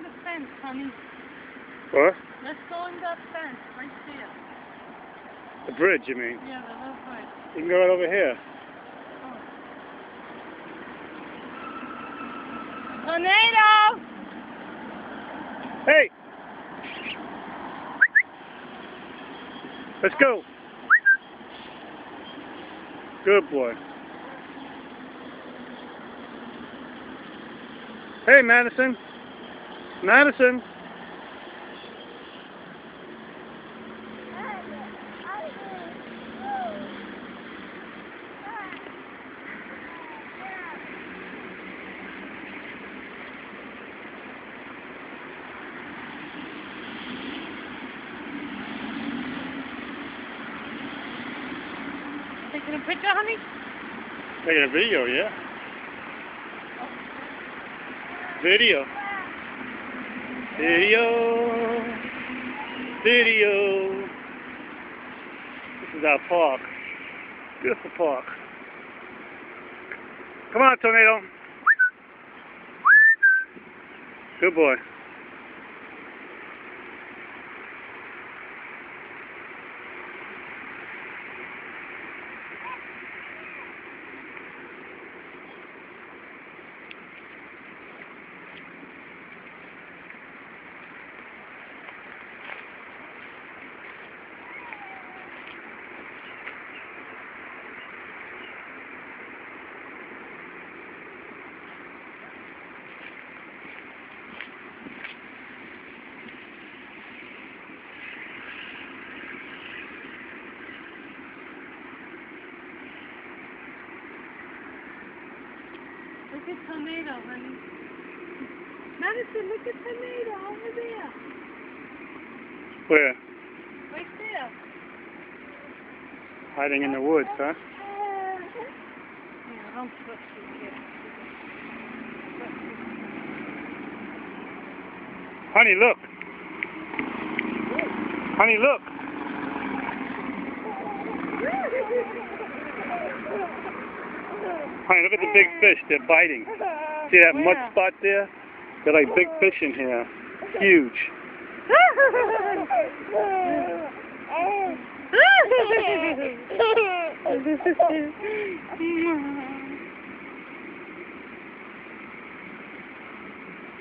the fence, honey. What? Let's go in that fence right there. The bridge, you mean? Yeah, the little bridge. You can go right over here. Oh. Tornado! Hey! Let's go. Good boy. Hey, Madison. Madison. Taking a picture, honey? Taking a video, yeah. Video. Video. Video. This is our park. Beautiful park. Come on, Tornado. Good boy. Look at tornado, honey. Madison, look at tornado over there. Where? Right there. Hiding in the woods, huh? Yeah, don't push it here. Honey, look. Honey, look. Honey, look at the big fish. They're biting. See that mud spot there? They're like big fish in here. Huge.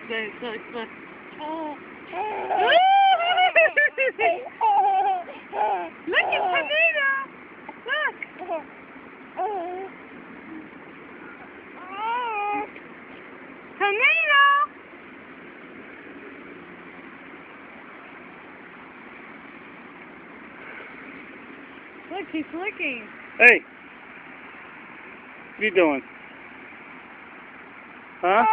Good. Look at tornado! Look! Tornado! Look, he's licking. Hey. What are you doing? Huh?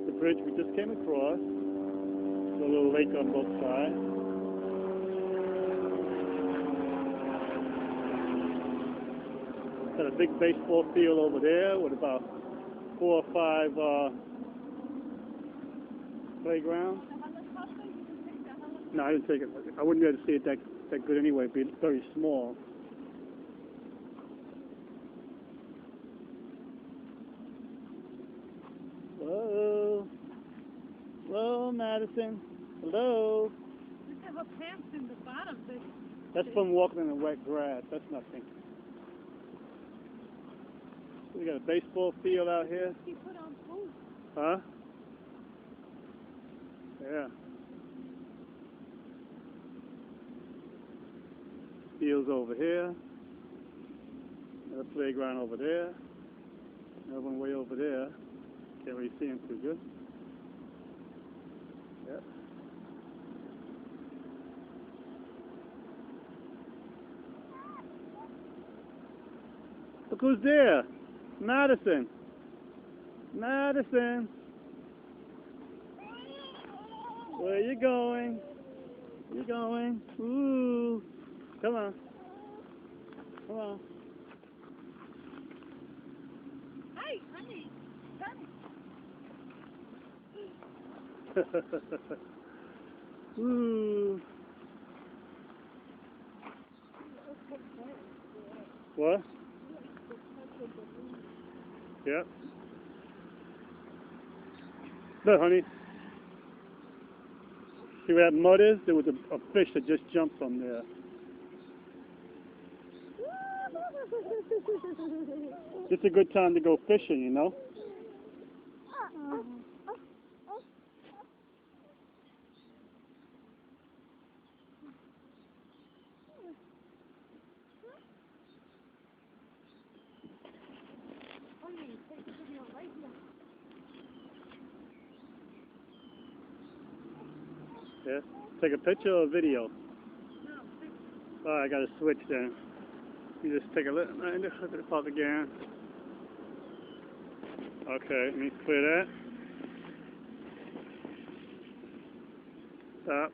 The bridge we just came across. There's a little lake on both sides. Got a big baseball field over there with about 4 or 5 playgrounds. No, I didn't take it. I wouldn't be able to see it that good anyway. It'd be very small. Hello. Hello, Madison. Hello. Look at her pants in the bottom. That's from walking in the wet grass. That's nothing. We got a baseball field out here. She put on boots. Huh? Yeah. Fields over here. Another playground over there. Another one way over there. Can't really see him too good. Yep. Look who's there. Madison. Madison. Where you going? Where you going? Ooh. Come on. Come on. Hey, honey. Ooh. What? Yeah. Look, honey. See where that mud is? There was a fish that just jumped from there. It's a good time to go fishing, you know? Yeah. Take a picture or a video? Oh, I got to switch then. You just take a look. Look at the pop again. Okay, let me clear that. Stop.